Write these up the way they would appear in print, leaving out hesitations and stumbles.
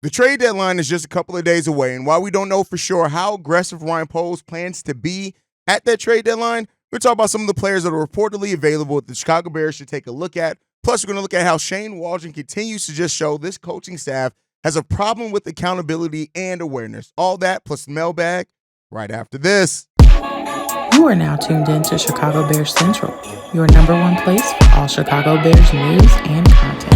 The trade deadline is just a couple of days away, and while we don't know for sure how aggressive Ryan Poles plans to be at that trade deadline, we're talking about some of the players that are reportedly available that the Chicago Bears should take a look at. Plus, we're going to look at how Shane Waldron continues to just show this coaching staff has a problem with accountability and awareness. All that plus Mailbag right after this. You are now tuned in to Chicago Bears Central, your number one place for all Chicago Bears news and content.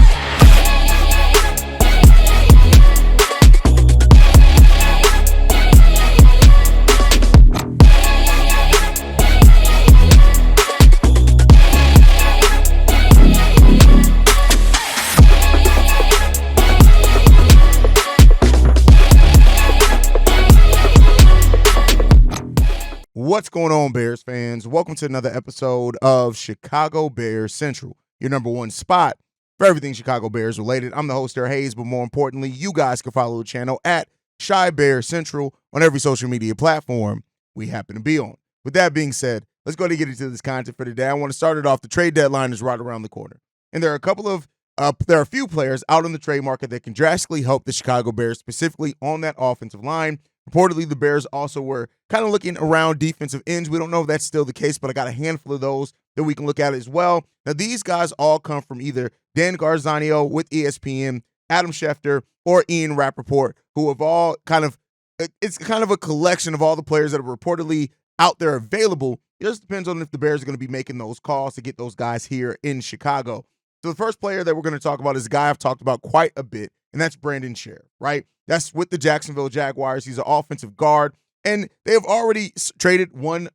What's going on, Bears fans? Welcome to another episode of Chicago Bears Central, your number one spot for everything Chicago Bears related. I'm the host there, Haize, but more importantly, you guys can follow the channel at Chi Bears Central on every social media platform we happen to be on. With that being said, let's go ahead and get into this content for today. I want to start it off. The trade deadline is right around the corner, and there are a few players out on the trade market that can drastically help the Chicago Bears, specifically on that offensive line. Reportedly, the Bears also were kind of looking around defensive ends. We don't know if that's still the case, but I got a handful of those that we can look at as well. Now, these guys all come from either Dan Garzanio with ESPN, Adam Schefter, or Ian Rappaport, who have all it's kind of a collection of all the players that are reportedly out there available. It just depends on if the Bears are going to be making those calls to get those guys here in Chicago. So the first player that we're going to talk about is a guy I've talked about quite a bit, and that's Brandon Scherff, right? That's with the Jacksonville Jaguars. He's an offensive guard, and they have already traded one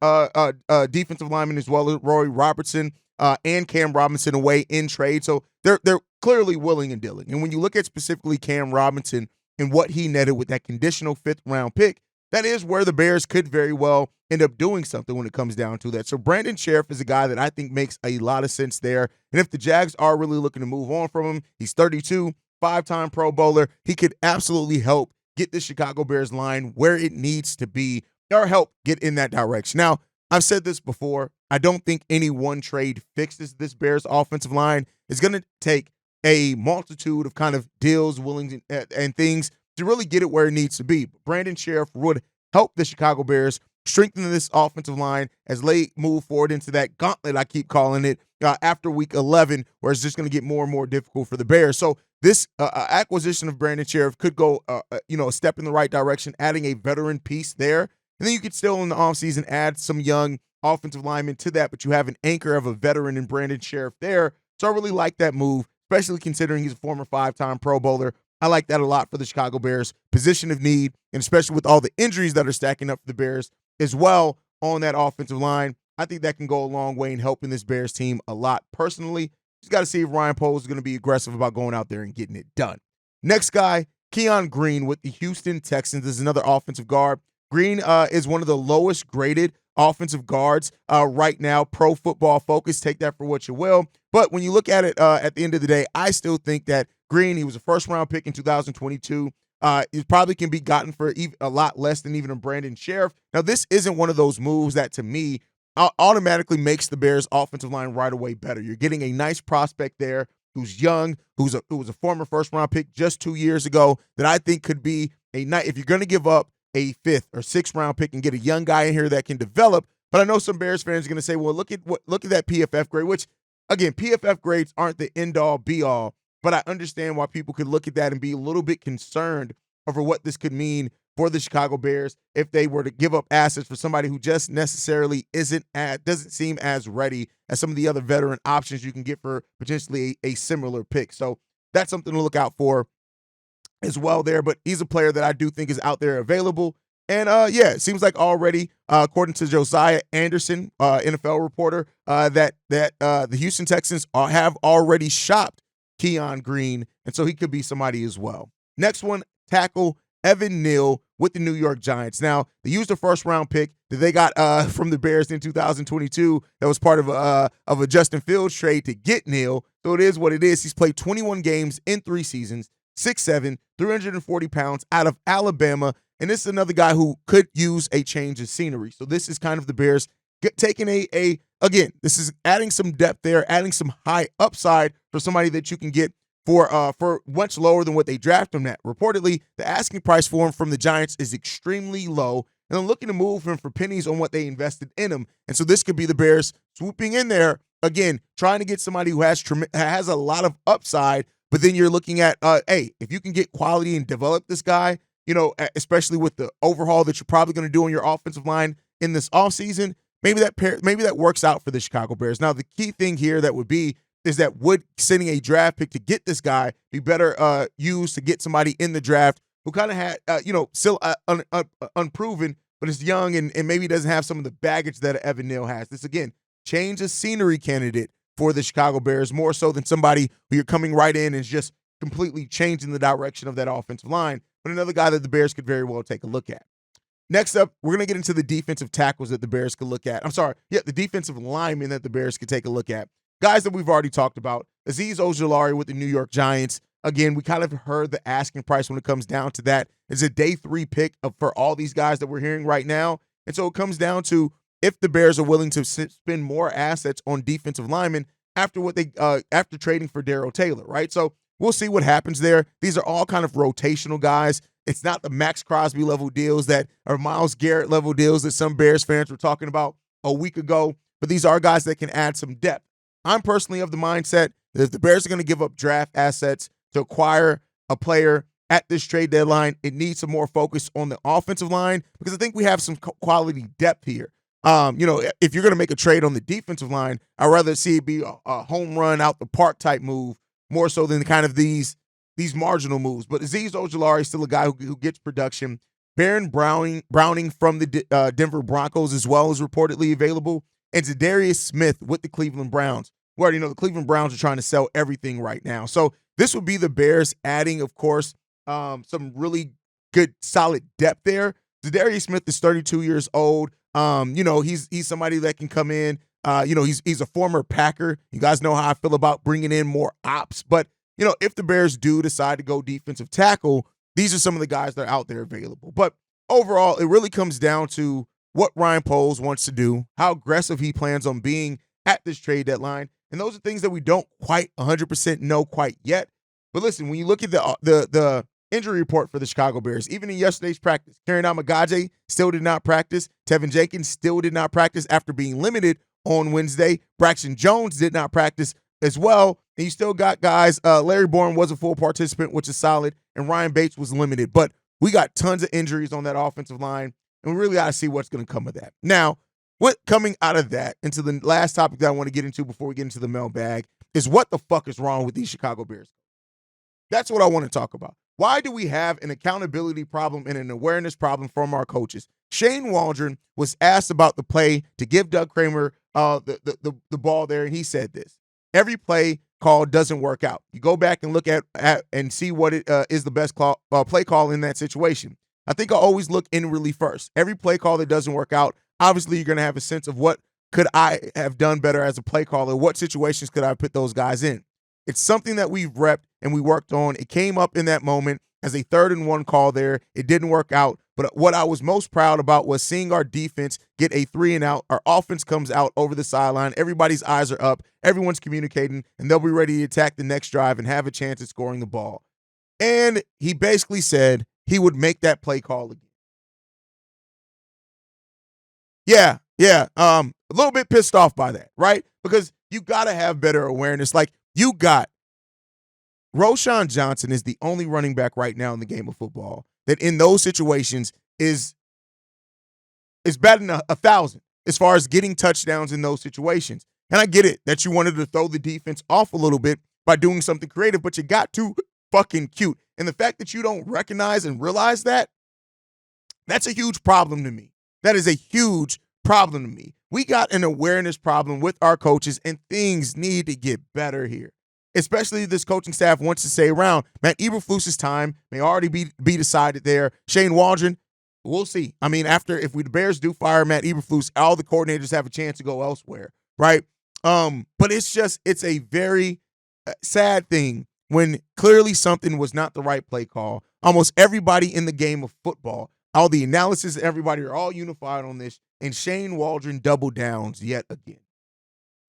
defensive lineman as well as Roy Robertson and Cam Robinson away in trade. So they're clearly willing and dealing. And when you look at specifically Cam Robinson and what he netted with that conditional fifth-round pick, that is where the Bears could very well end up doing something when it comes down to that. So Brandon Scherff is a guy that I think makes a lot of sense there. And if the Jags are really looking to move on from him, he's 32. Five-time Pro Bowler. He could absolutely help get the Chicago Bears line where it needs to be or help get in that direction. Now, I've said this before. I don't think any one trade fixes this Bears offensive line. It's going to take a multitude of kind of deals, willings, and things to really get it where it needs to be. But Brandon Scherff would help the Chicago Bears strengthen this offensive line as they move forward into that gauntlet, I keep calling it, after week 11, where it's just going to get more and more difficult for the Bears. So this acquisition of Brandon Scherff could go, a step in the right direction, adding a veteran piece there. And then you could still in the offseason add some young offensive linemen to that, but you have an anchor of a veteran in Brandon Scherff there. So I really like that move, especially considering he's a former five-time Pro Bowler. I like that a lot for the Chicago Bears' position of need, and especially with all the injuries that are stacking up for the Bears as well on that offensive line. I think that can go a long way in helping this Bears team a lot personally. Just got to see if Ryan Poles is going to be aggressive about going out there and getting it done. Next guy, Kenyon Green with the Houston Texans, is another offensive guard. Green is one of the lowest graded offensive guards right now. Pro Football Focus, take that for what you will. But when you look at it at the end of the day, I still think that Green, he was a first-round pick in 2022. He probably can be gotten for a lot less than even a Brandon Scherff. Now, this isn't one of those moves that, to me, automatically makes the Bears' offensive line right away better. You're getting a nice prospect there who's young, who was a former first-round pick just 2 years ago that I think could be a nice – if you're going to give up a fifth or sixth-round pick and get a young guy in here that can develop. But I know some Bears fans are going to say, well, look at that PFF grade, which, again, PFF grades aren't the end-all, be-all. But I understand why people could look at that and be a little bit concerned over what this could mean for the Chicago Bears if they were to give up assets for somebody who just necessarily doesn't seem as ready as some of the other veteran options you can get for potentially a similar pick. So that's something to look out for as well there. But he's a player that I do think is out there available. And, it seems like already, according to Josiah Anderson, NFL reporter, that the Houston Texans have already shopped Kenyon Green, and so he could be somebody as well. Next one, tackle Evan Neal with the New York Giants. Now, they used a first-round pick that they got from the Bears in 2022 that was part of a Justin Fields trade to get Neal. So it is what it is. He's played 21 games in 3 seasons, 6'7", 340 pounds, out of Alabama. And this is another guy who could use a change of scenery. So this is kind of the Bears taking again, this is adding some depth there, adding some high upside for somebody that you can get for much lower than what they drafted him at. Reportedly, the asking price for him from the Giants is extremely low, and they're looking to move him for pennies on what they invested in him. And so this could be the Bears swooping in there again, trying to get somebody who has a lot of upside. But then you're looking at, hey, if you can get quality and develop this guy, especially with the overhaul that you're probably going to do on your offensive line in this offseason, maybe that works out for the Chicago Bears. Now, the key thing here is that would sending a draft pick to get this guy be better used to get somebody in the draft who kind of had, still unproven, but is young and maybe doesn't have some of the baggage that Evan Neal has. This, again, change of scenery candidate for the Chicago Bears, more so than somebody who you're coming right in and is just completely changing the direction of that offensive line, but another guy that the Bears could very well take a look at. Next up, we're going to get into the defensive tackles that the Bears could look at. The defensive linemen that the Bears could take a look at. Guys that we've already talked about. Azeez Ojalari with the New York Giants. Again, we kind of heard the asking price when it comes down to that. It's a day 3 pick for all these guys that we're hearing right now. And so it comes down to if the Bears are willing to spend more assets on defensive linemen after trading for Darrell Taylor, right? So we'll see what happens there. These are all kind of rotational guys. It's not the Max Crosby level deals that are Myles Garrett level deals that some Bears fans were talking about a week ago, but these are guys that can add some depth. I'm personally of the mindset that if the Bears are going to give up draft assets to acquire a player at this trade deadline, it needs some more focus on the offensive line because I think we have some quality depth here. If you're going to make a trade on the defensive line, I'd rather see it be a home run out the park type move more so than kind of these marginal moves. But Azeez Ojalari is still a guy who gets production. Baron Browning from the Denver Broncos as well is reportedly available. And Za'Darius Smith with the Cleveland Browns. We already know the Cleveland Browns are trying to sell everything right now. So this would be the Bears adding, of course, some really good, solid depth there. Za'Darius Smith is 32 years old. He's somebody that can come in. He's a former Packer. You guys know how I feel about bringing in more ops. But, if the Bears do decide to go defensive tackle, these are some of the guys that are out there available. But overall, it really comes down to what Ryan Poles wants to do, how aggressive he plans on being at this trade deadline. And those are things that we don't quite 100% know quite yet. But listen, when you look at the injury report for the Chicago Bears, even in yesterday's practice, Kenyon Magaje still did not practice. Tevin Jenkins still did not practice after being limited on Wednesday. Braxton Jones did not practice as well. And you still got guys, Larry Bourne was a full participant, which is solid, and Ryan Bates was limited. But we got tons of injuries on that offensive line, and we really got to see what's going to come of that. Now, what coming out of that into the last topic that I want to get into before we get into the mailbag is what the fuck is wrong with these Chicago Bears? That's what I want to talk about. Why do we have an accountability problem and an awareness problem from our coaches? Shane Waldron was asked about the play to give Doug Kramer the ball there, and he said this. Every play call doesn't work out. You go back and look at and see what is the best play call in that situation. I think I always look inwardly first. Every play call that doesn't work out, obviously you're going to have a sense of what could I have done better as a play caller? What situations could I put those guys in? It's something that we've repped and we worked on. It came up in that moment as a 3rd and 1 call there. It didn't work out. But what I was most proud about was seeing our defense get a 3 and out. Our offense comes out over the sideline. Everybody's eyes are up. Everyone's communicating, and they'll be ready to attack the next drive and have a chance at scoring the ball. And he basically said he would make that play call again. Yeah. A little bit pissed off by that, right? Because you got to have better awareness. Like, you got Roschon Johnson is the only running back right now in the game of football that in those situations is batting 1,000 as far as getting touchdowns in those situations. And I get it that you wanted to throw the defense off a little bit by doing something creative, but you got too fucking cute. And the fact that you don't recognize and realize that, that's a huge problem to me. That is a huge problem to me. We got an awareness problem with our coaches, and things need to get better here. Especially this coaching staff wants to stay around. Matt Eberflus's time may already be decided there. Shane Waldron, we'll see. I mean, the Bears do fire Matt Eberflus, all the coordinators have a chance to go elsewhere, right? But it's a very sad thing when clearly something was not the right play call. Almost everybody in the game of football, all the analysis, everybody are all unified on this, and Shane Waldron double downs yet again.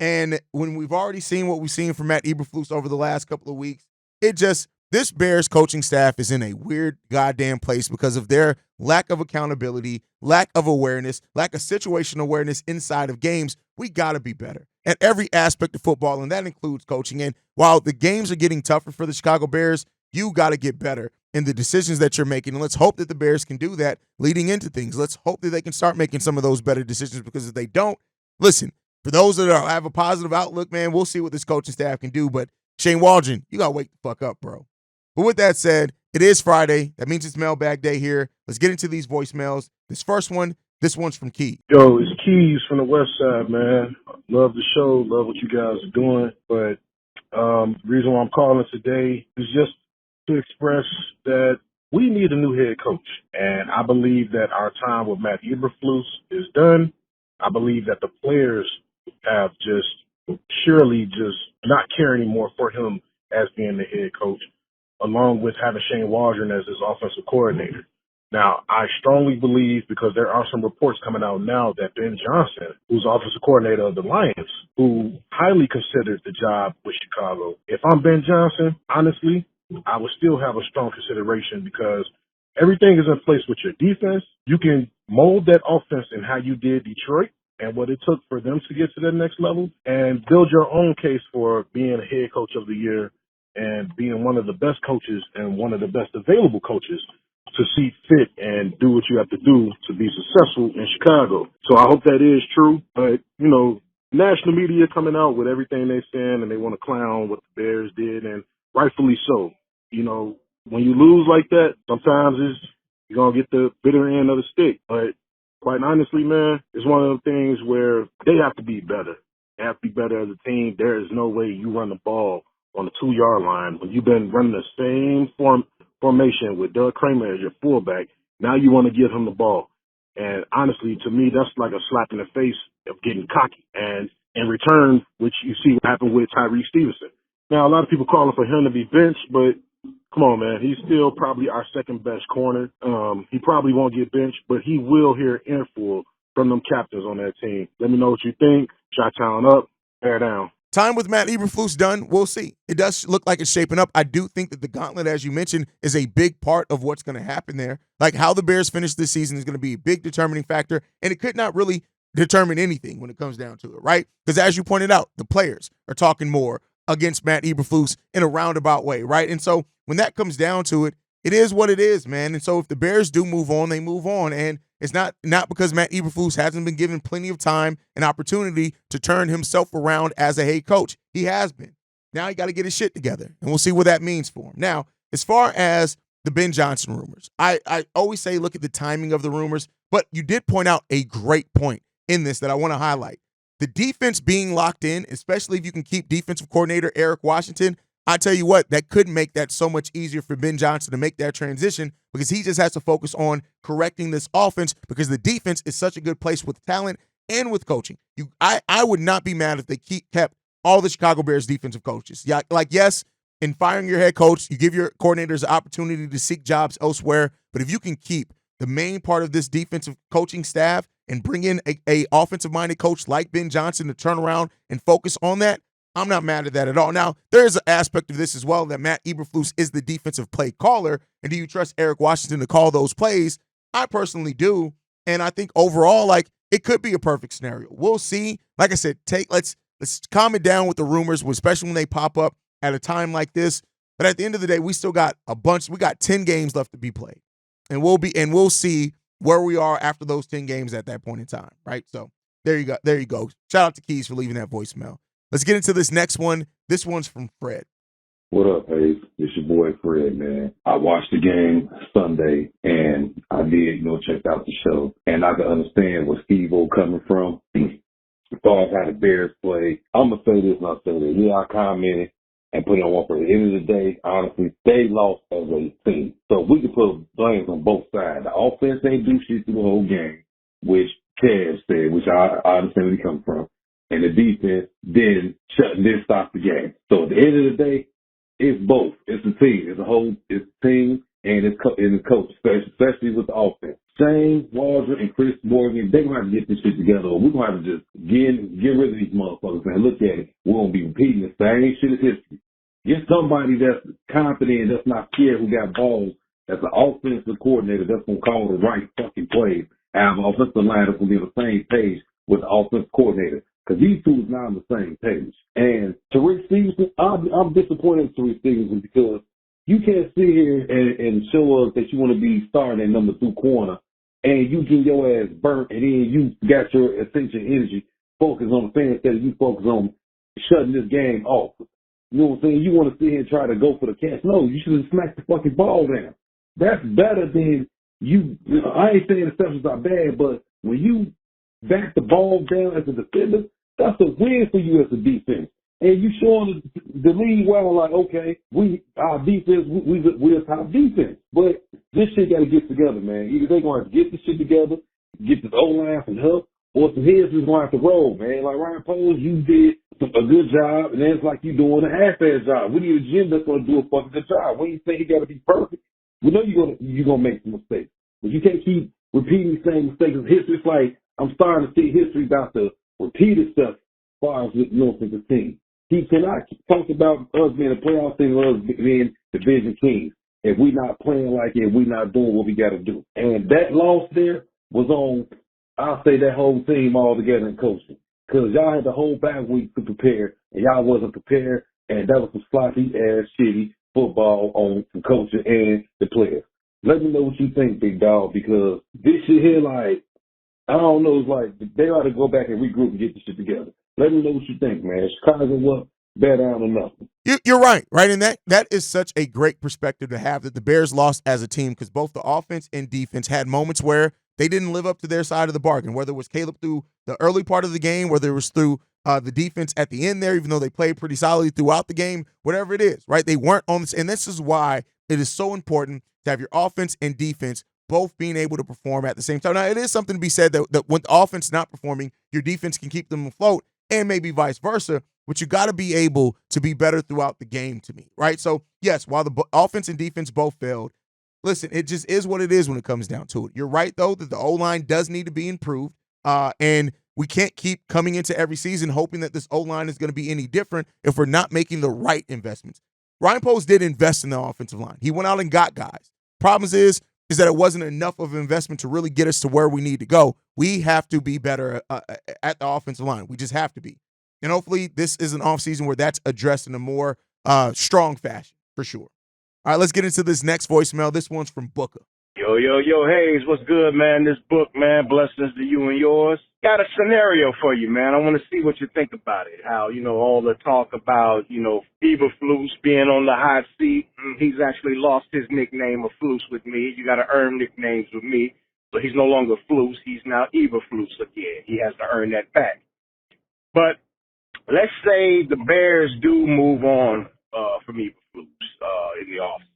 And when we've already seen what we've seen from Matt Eberflus over the last couple of weeks, This Bears coaching staff is in a weird goddamn place because of their lack of accountability, lack of awareness, lack of situational awareness inside of games. We got to be better at every aspect of football, and that includes coaching. And while the games are getting tougher for the Chicago Bears, you got to get better in the decisions that you're making. And let's hope that the Bears can do that leading into things. Let's hope that they can start making some of those better decisions, because if they don't, listen, for those that have a positive outlook, man, we'll see what this coaching staff can do. But Shane Waldron, you got to wake the fuck up, bro. But with that said, it is Friday. That means it's mailbag day here. Let's get into these voicemails. This one's from Key. Yo, it's Keys from the West Side, man. Love the show. Love what you guys are doing. But the reason why I'm calling today is just to express that we need a new head coach. And I believe that our time with Matt Eberflus is done. I believe that the players have surely not care anymore for him as being the head coach, along with having Shane Waldron as his offensive coordinator. Now, I strongly believe, because there are some reports coming out now, that Ben Johnson, who's offensive coordinator of the Lions, who highly considered the job with Chicago. If I'm Ben Johnson, honestly, I would still have a strong consideration, because everything is in place with your defense. You can mold that offense in how you did Detroit and what it took for them to get to that next level, and build your own case for being a head coach of the year and being one of the best coaches and one of the best available coaches to see fit and do what you have to do to be successful in Chicago. So I hope that is true. But, national media coming out with everything they're saying, and they want to clown what the Bears did, and rightfully so. When you lose like that, sometimes you're going to get the bitter end of the stick. But quite honestly, man, it's one of those things where they have to be better. They have to be better as a team. There is no way you run the ball on the 2-yard line when you've been running the same formation with Doug Kramer as your fullback. Now you want to give him the ball. And honestly, to me, that's like a slap in the face of getting cocky. And in return, which you see what happened with Tyreek Stevenson. Now, a lot of people calling for him to be benched, but come on, man. He's still probably our second best corner. He probably won't get benched, but he will hear an earful from them captains on that team. Let me know what you think. Chi-town up, bear down. Time with Matt Eberflus done. We'll see. It does look like it's shaping up. I do think that the gauntlet, as you mentioned, is a big part of what's going to happen there. Like how the Bears finish this season is going to be a big determining factor, and it could not really determine anything when it comes down to it, right? Because as you pointed out, the players are talking more against Matt Eberflus in a roundabout way, right? And so when that comes down to it, it is what it is, man. And so if the Bears do move on, they move on. And it's not because Matt Eberflus hasn't been given plenty of time and opportunity to turn himself around as a head coach. He has been. Now he got to get his shit together, and we'll see what that means for him. Now, as far as the Ben Johnson rumors, I always say look at the timing of the rumors, but you did point out a great point in this that I want to highlight. The defense being locked in, especially if you can keep defensive coordinator Eric Washington, I tell you what, that could make that so much easier for Ben Johnson to make that transition, because he just has to focus on correcting this offense, because the defense is such a good place with talent and with coaching. I would not be mad if they kept all the Chicago Bears defensive coaches. Yeah, yes, in firing your head coach, you give your coordinators the opportunity to seek jobs elsewhere, but if you can keep the main part of this defensive coaching staff and bring in a offensive-minded coach like Ben Johnson to turn around and focus on that, I'm not mad at that at all. Now, there is an aspect of this as well that Matt Eberflus is the defensive play caller, and do you trust Eric Washington to call those plays? I personally do, and I think overall, it could be a perfect scenario. We'll see. Like I said, let's calm it down with the rumors, especially when they pop up at a time like this. But at the end of the day, we still got a bunch. We got 10 games left to be played, and we'll see where we are after those 10 games at that point in time, right? So there you go. There you go. Shout out to Keys for leaving that voicemail. Let's get into this next one. This one's from Fred. What up, Haize? It's your boy Fred, man. I watched the game Sunday, and I did, check out the show. And I can understand where Steve-O coming from. As far as how the Bears play, I'm going to say this and I'll say that. Yeah, I commented and put it on one for the end of the day. Honestly, they lost as a team. So we can put blames on both sides. The offense ain't do shit through the whole game, which Kev said, which I understand where he come from. And the defense didn't stop the game. So at the end of the day, it's both. It's a team. It's a whole. It's a team and it's coach, especially with the offense. Shane Waldron and Chris Morgan, they're gonna have to get this shit together. Or we're gonna have to just get rid of these motherfuckers and look at it. We're gonna be repeating the same shit as history. Get somebody that's confident, that's not scared, who got balls, that's an offensive coordinator that's going to call the right fucking plays. Have an offensive line that's going to be on the same page with the offensive coordinator. Because these two is not on the same page. And Tariq Stevenson, I'm disappointed in Tariq Stevenson because you can't sit here and show us that you want to be starting at number 2 corner and you get your ass burnt and then you got your attention energy focused on the fans instead of you focus on shutting this game off. You know what I'm saying? You want to sit here and try to go for the catch. No, you should have smacked the fucking ball down. That's better than you know, I ain't saying interceptions are bad, but when you back the ball down as a defender, that's a win for you as a defense. And you showing the league well, like, okay, our defense, we're a top defense. But this shit got to get together, man. Either they're going to get this shit together, get this O-line some help, or some heads is going to have to roll, man. Like Ryan Poles, you did a good job, and then it's like you doing a half-ass job. We need a gym that's going to do a fucking good job. When you say he got to be perfect, we know you're gonna make some mistakes. But you can't keep repeating the same mistakes. History's like, I'm starting to see history about to repeat itself as far as with Norfolk's team. He cannot talk about us being a playoff team or us being division kings if we not playing like it, if we not doing what we got to do. And that loss there was on, I'll say, that whole team all together in coaching. Because y'all had the whole back week to prepare, and y'all wasn't prepared, and that was some sloppy-ass, shitty football on the coaching and the players. Let me know what you think, big dog, because this shit here, like, I don't know, it's like they ought to go back and regroup and get this shit together. Let me know what you think, man. Chicago up, bear down or nothing. You're right, right? And that is such a great perspective to have, that the Bears lost as a team because both the offense and defense had moments where they didn't live up to their side of the bargain, whether it was Caleb through the early part of the game, whether it was through the defense at the end there, even though they played pretty solidly throughout the game, whatever it is, right? They weren't on this. And this is why it is so important to have your offense and defense both being able to perform at the same time. Now, it is something to be said that when the offense is not performing, your defense can keep them afloat, and maybe vice versa, but you got to be able to be better throughout the game to me, right? So, yes, while the offense and defense both failed, listen, it just is what it is when it comes down to it. You're right, though, that the O-line does need to be improved, and we can't keep coming into every season hoping that this O-line is going to be any different if we're not making the right investments. Ryan Poles did invest in the offensive line. He went out and got guys. Problem is that it wasn't enough of an investment to really get us to where we need to go. We have to be better at the offensive line. We just have to be. And hopefully this is an offseason where that's addressed in a more strong fashion, for sure. All right, let's get into this next voicemail. This one's from Booker. Yo, Haize, what's good, man? This book, man, blessings to you and yours. Got a scenario for you, man. I want to see what you think about it. How, all the talk about, Eberflus being on the hot seat. He's actually lost his nickname of Flus with me. You got to earn nicknames with me. So he's no longer Flus. He's now Eberflus again. He has to earn that back. But let's say the Bears do move on from Eberflus in the offseason.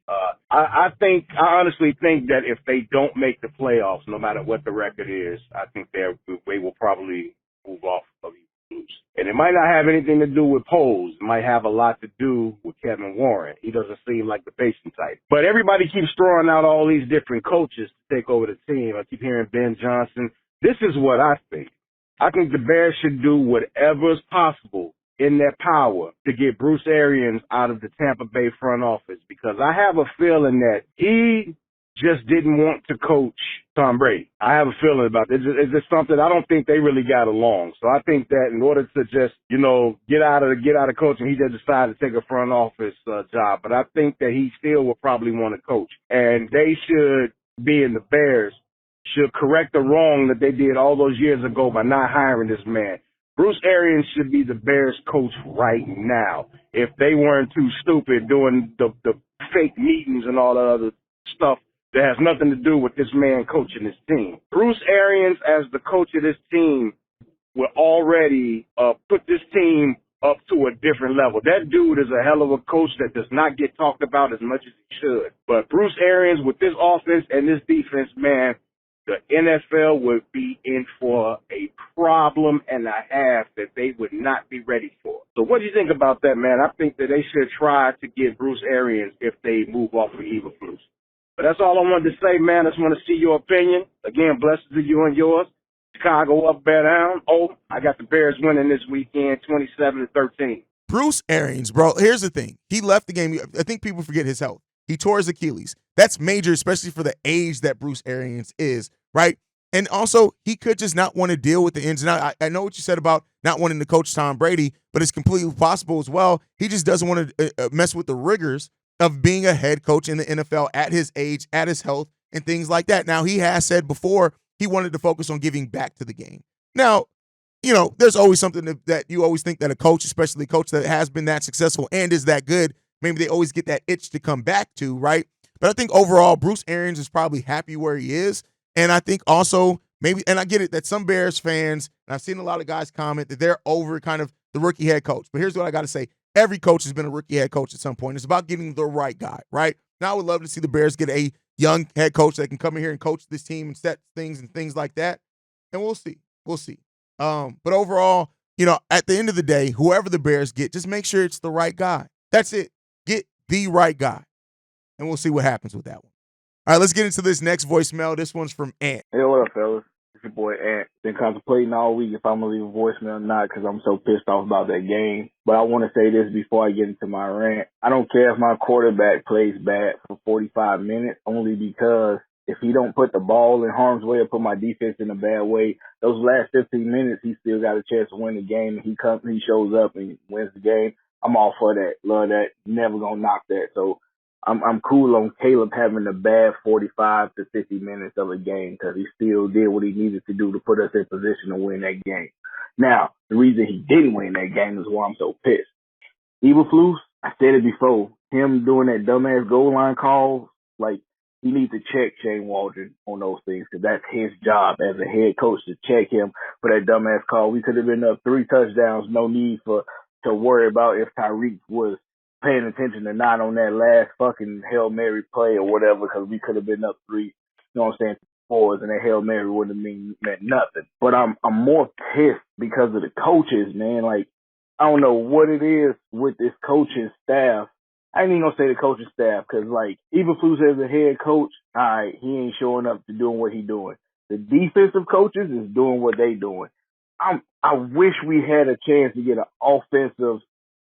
I honestly think that if they don't make the playoffs, no matter what the record is, I think they will probably move off of Eberflus. And it might not have anything to do with Poles. It might have a lot to do with Kevin Warren. He doesn't seem like the patient type. But everybody keeps throwing out all these different coaches to take over the team. I keep hearing Ben Johnson. This is what I think. I think the Bears should do whatever is possible in their power to get Bruce Arians out of the Tampa Bay front office, because I have a feeling that he just didn't want to coach Tom Brady. I have a feeling about it. It's just something, I don't think they really got along. So I think that in order to just, get out of coaching, he just decided to take a front office job. But I think that he still will probably want to coach. And they should, being the Bears, should correct the wrong that they did all those years ago by not hiring this man. Bruce Arians should be the Bears coach right now if they weren't too stupid doing the fake meetings and all that other stuff that has nothing to do with this man coaching his team. Bruce Arians as the coach of this team will already put this team up to a different level. That dude is a hell of a coach that does not get talked about as much as he should. But Bruce Arians with this offense and this defense, man, the NFL would be in for a problem and a half that they would not be ready for. So what do you think about that, man? I think that they should try to get Bruce Arians if they move off of Eberflus. But that's all I wanted to say, man. I just want to see your opinion. Again, blessings to you and yours. Chicago up, bear down. Oh, I got the Bears winning this weekend, 27-13. Bruce Arians, bro, here's the thing. He left the game. I think people forget his health. He tore his Achilles. That's major, especially for the age that Bruce Arians is, right? And also, he could just not want to deal with the ins and outs. I know what you said about not wanting to coach Tom Brady, but it's completely possible as well. He just doesn't want to mess with the rigors of being a head coach in the NFL at his age, at his health, and things like that. Now, he has said before he wanted to focus on giving back to the game. Now, there's always something that you always think that a coach, especially a coach that has been that successful and is that good, maybe they always get that itch to come back to, right? But I think overall, Bruce Arians is probably happy where he is. And I think also maybe, and I get it, that some Bears fans, and I've seen a lot of guys comment that they're over kind of the rookie head coach. But here's what I got to say. Every coach has been a rookie head coach at some point. It's about getting the right guy, right? Now I would love to see the Bears get a young head coach that can come in here and coach this team and set things and things like that. And we'll see. We'll see. But overall, at the end of the day, whoever the Bears get, just make sure it's the right guy. That's it. Get the right guy. And we'll see what happens with that one. All right, let's get into this next voicemail. This one's from Ant. Hey, what up, fellas? It's your boy Ant. Been contemplating all week if I'm going to leave a voicemail or not because I'm so pissed off about that game. But I want to say this before I get into my rant. I don't care if my quarterback plays bad for 45 minutes, only because if he don't put the ball in harm's way or put my defense in a bad way, those last 15 minutes, he still got a chance to win the game. And he shows up and wins the game. I'm all for that. Love that. Never going to knock that. So I'm cool on Caleb having a bad 45 to 50 minutes of a game because he still did what he needed to do to put us in position to win that game. Now, the reason he didn't win that game is why I'm so pissed. Eberflus, I said it before, him doing that dumbass goal line call, like, he needs to check Shane Waldron on those things because that's his job as a head coach to check him for that dumbass call. We could have been up 3 touchdowns, no need to worry about if Tyreek was paying attention or not on that last fucking Hail Mary play or whatever, because we could have been up 3, you know what I'm saying, 4s, and that Hail Mary wouldn't have meant nothing. But I'm more pissed because of the coaches, man. Like, I don't know what it is with this coaching staff. I ain't even gonna say the coaching staff, because, like, Eberflus as a head coach, all right, he ain't showing up to doing what he doing. The defensive coaches is doing what they doing. I wish we had a chance to get an offensive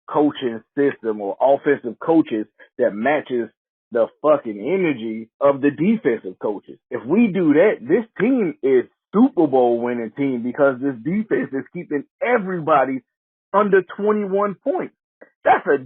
coaching system or offensive coaches that matches the fucking energy of the defensive coaches. If we do that, this team is Super Bowl winning team because this defense is keeping everybody under 21 points. That's a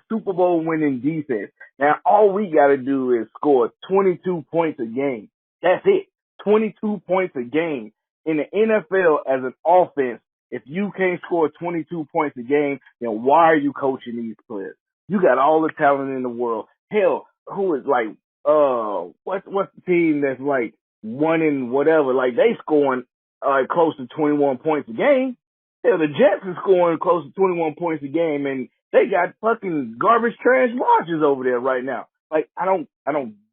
Super Bowl winning defense. Now all we got to do is score 22 points a game. That's it. 22 points a game. In the NFL as an offense, if you can't score 22 points a game, then why are you coaching these players? You got all the talent in the world. Hell, who is like, what's the team that's like 1 and whatever? Like they scoring close to 21 points a game. Hell, the Jets are scoring close to 21 points a game, and they got fucking garbage trash margins over there right now. Like I don't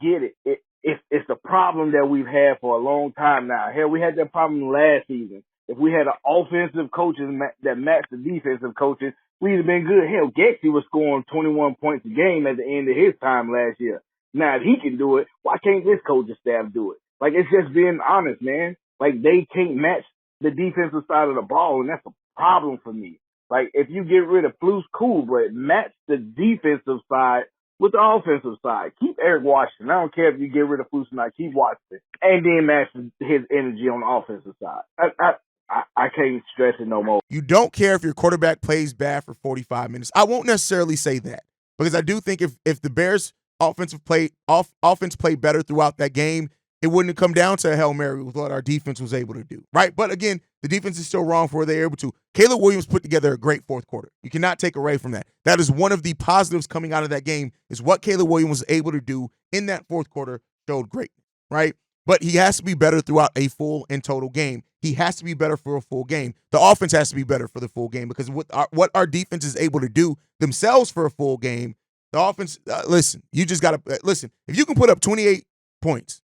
get it. It's a problem that we've had for a long time now. Hell, we had that problem last season. If we had an offensive coaches that matched the defensive coaches, we'd have been good. Hell, Getsy was scoring 21 points a game at the end of his time last year. Now, if he can do it, why can't this coaching staff do it? Like, it's just being honest, man. Like, they can't match the defensive side of the ball, and that's a problem for me. Like, if you get rid of Flus, cool, but match the defensive side with the offensive side. Keep Eric Washington. I don't care if you get rid of Flus or not. Keep Washington. And then match his energy on the offensive side. I can't stress it no more. You don't care if your quarterback plays bad for 45 minutes. I won't necessarily say that because I do think if the Bears offense played better throughout that game, it wouldn't have come down to a Hail Mary with what our defense was able to do, right? But again, the defense is still wrong for what they're able to. Caleb Williams put together a great fourth quarter. You cannot take away from that. That is one of the positives coming out of that game is what Caleb Williams was able to do in that fourth quarter showed greatness, right? But he has to be better throughout a full and total game. He has to be better for a full game. The offense has to be better for the full game because what our defense is able to do themselves for a full game, the offense, listen, you just got to, listen, if you can put up 28 points,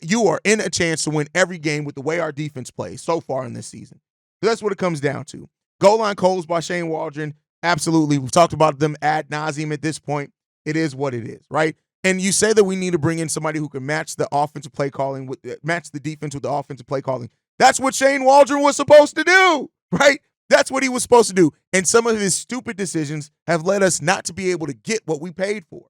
you are in a chance to win every game with the way our defense plays so far in this season. So that's what it comes down to. Goal line calls by Shane Waldron, absolutely. We've talked about them ad nauseum at this point. It is what it is, right? And you say that we need to bring in somebody who can match the offensive play calling, match the defense with the offensive play calling. That's what Shane Waldron was supposed to do, right? That's what he was supposed to do. And some of his stupid decisions have led us not to be able to get what we paid for.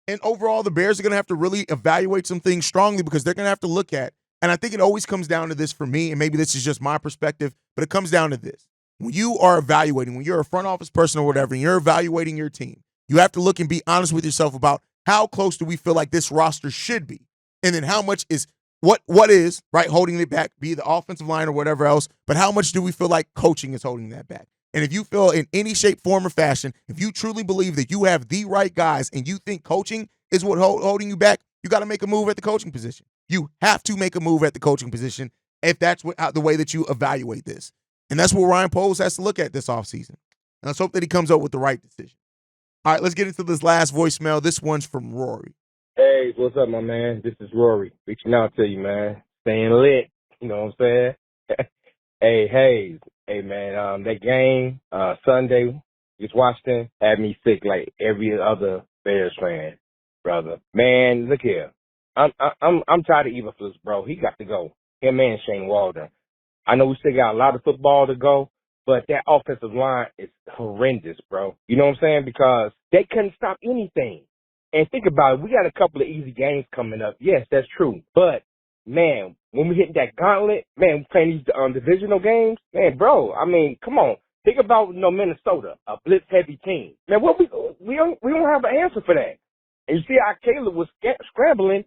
And overall, the Bears are going to have to really evaluate some things strongly because they're going to have to look at, and I think it always comes down to this for me, and maybe this is just my perspective, but it comes down to this. When you are evaluating, when you're a front office person or whatever, and you're evaluating your team, you have to look and be honest with yourself about how close do we feel like this roster should be? And then how much is what is, right, holding it back, be the offensive line or whatever else, but how much do we feel like coaching is holding that back? And if you feel in any shape, form, or fashion, if you truly believe that you have the right guys and you think coaching is what holding you back, you got to make a move at the coaching position. You have to make a move at the coaching position if that's the way that you evaluate this. And that's what Ryan Poles has to look at this offseason. And let's hope that he comes up with the right decision. All right, let's get into this last voicemail. This one's from Rory. Hey, what's up, my man? This is Rory. Reaching out to you, man. Staying lit. You know what I'm saying? Hey, Haize. Hey, man, that game, Sunday against Washington had me sick like every other Bears fan, brother. Man, look here. I'm tired of Eberflus, bro. He got to go. Him and Shane Waldron. I know we still got a lot of football to go, but that offensive line is horrendous, bro. You know what I'm saying? Because they couldn't stop anything. And think about it. We got a couple of easy games coming up. Yes, that's true. But, man, when we hit that gauntlet, man, we playing these divisional games, man, bro, I mean, come on. Think about Minnesota, a blitz-heavy team. Man, what we don't have an answer for that. And you see how Caleb was scrambling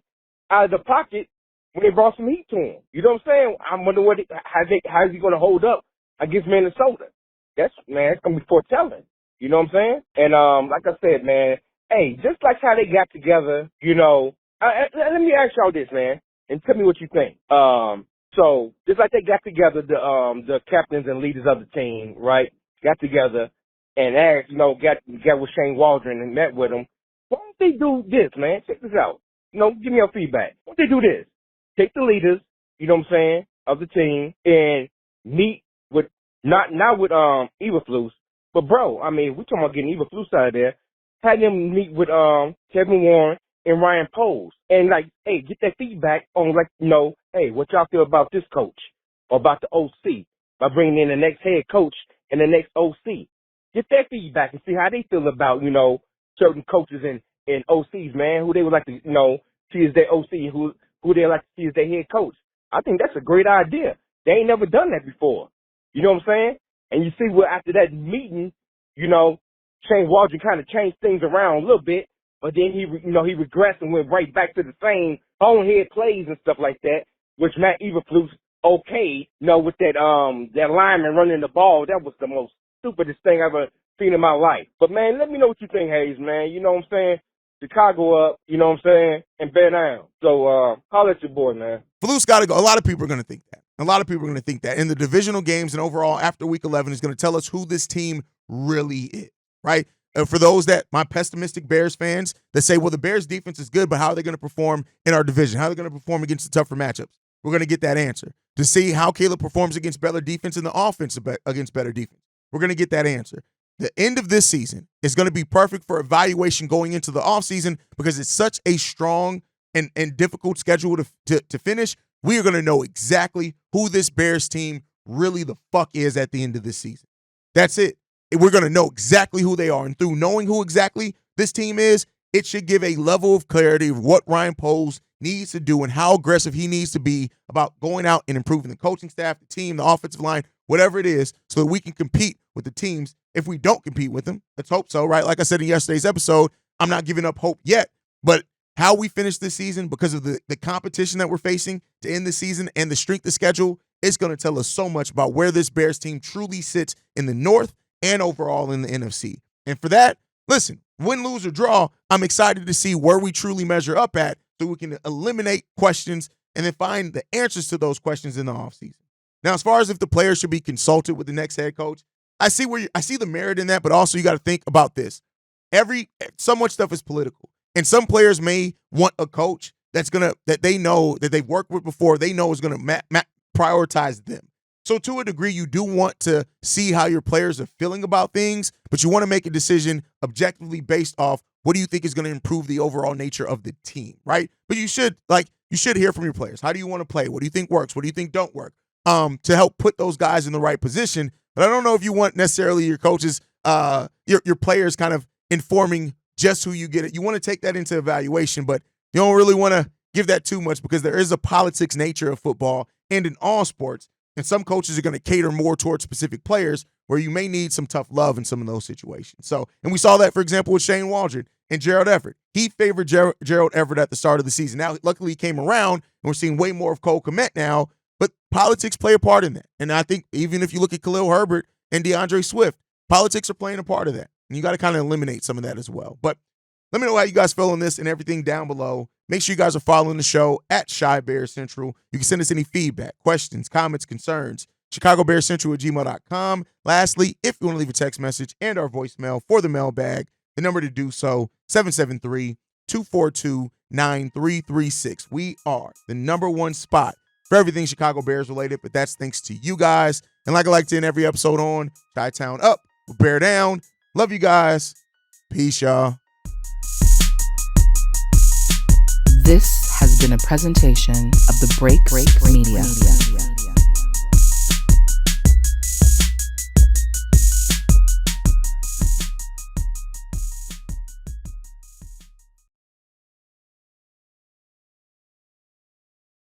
out of the pocket when they brought some heat to him. You know what I'm saying? I'm wondering how is he going to hold up against Minnesota? That's going to be foretelling. You know what I'm saying? And like I said, man, hey, just like how they got together, you know, let me ask y'all this, man, and tell me what you think. So just like they got together, the captains and leaders of the team, right, got together and asked, you know, got with Shane Waldron and met with him. Why don't they do this, man? Check this out. You know, give me your feedback. Why don't they do this? Take the leaders, you know what I'm saying, of the team and meet with, not with Eberflus, but bro, I mean, we're talking about getting Eberflus out of there. Had them meet with Kevin Warren and Ryan Poles and like, hey, get that feedback on like, you know, hey, what y'all feel about this coach or about the OC by bringing in the next head coach and the next OC. Get that feedback and see how they feel about, you know, certain coaches and OCs, man, who they would like to, you know, see as their OC, who they like to see as their head coach. I think that's a great idea. They ain't never done that before. You know what I'm saying? And you see, well, after that meeting, you know, Shane Waldron kind of changed things around a little bit, but then he regressed and went right back to the same bonehead plays and stuff like that, which Matt Eberflus okayed, you know, with that lineman running the ball. That was the most stupidest thing I've ever seen in my life. But, man, let me know what you think, Haize, man. You know what I'm saying? Chicago up, you know what I'm saying, and bear down. So, holler at your boy, man. Flus got to go. A lot of people are going to think that. A lot of people are going to think that. In the divisional games and overall after Week 11 is going to tell us who this team really is, right? For those that, my pessimistic Bears fans that say, well, the Bears defense is good, but how are they going to perform in our division? How are they going to perform against the tougher matchups? We're going to get that answer. To see how Caleb performs against better defense and the offense against better defense. We're going to get that answer. The end of this season is going to be perfect for evaluation going into the offseason because it's such a strong and difficult schedule to finish. We are going to know exactly who this Bears team really the fuck is at the end of this season. That's it. We're going to know exactly who they are. And through knowing who exactly this team is, it should give a level of clarity of what Ryan Poles needs to do and how aggressive he needs to be about going out and improving the coaching staff, the team, the offensive line, whatever it is, so that we can compete with the teams. If we don't compete with them, let's hope so, right? Like I said in yesterday's episode, I'm not giving up hope yet, but how we finish this season because of the competition that we're facing to end the season and the strength of schedule, it's going to tell us so much about where this Bears team truly sits in the North and overall in the NFC. And for that, listen, win, lose, or draw, I'm excited to see where we truly measure up at so we can eliminate questions and then find the answers to those questions in the offseason. Now, as far as if the players should be consulted with the next head coach, I see the merit in that, but also you got to think about this. So much stuff is political. And some players may want a coach that they know that they've worked with before, they know is going to prioritize them. So to a degree, you do want to see how your players are feeling about things, but you want to make a decision objectively based off what do you think is going to improve the overall nature of the team, right? But you should hear from your players. How do you want to play? What do you think works? What do you think don't work? To help put those guys in the right position But I don't know if you want necessarily your coaches, your players kind of informing just who you get it. You want to take that into evaluation, but you don't really want to give that too much because there is a politics nature of football and in all sports. And some coaches are going to cater more towards specific players where you may need some tough love in some of those situations. So, and we saw that, for example, with Shane Waldron and Gerald Everett. He favored Gerald Everett at the start of the season. Now, luckily, he came around, and we're seeing way more of Cole Kmet now, but politics play a part in that. And I think even if you look at Khalil Herbert and DeAndre Swift, politics are playing a part of that. And you got to kind of eliminate some of that as well. But let me know how you guys feel on this and everything down below. Make sure you guys are following the show at Shy Bear Central. You can send us any feedback, questions, comments, concerns, ChicagoBearsCentral@gmail.com. Lastly, if you want to leave a text message and our voicemail for the mailbag, the number to do so, 773-242-9336. We are the #1 spot for everything Chicago Bears related, but that's thanks to you guys. And like I like to end every episode on, Chi-Town up, Bear down. Love you guys. Peace, y'all. This has been a presentation of the Break Media.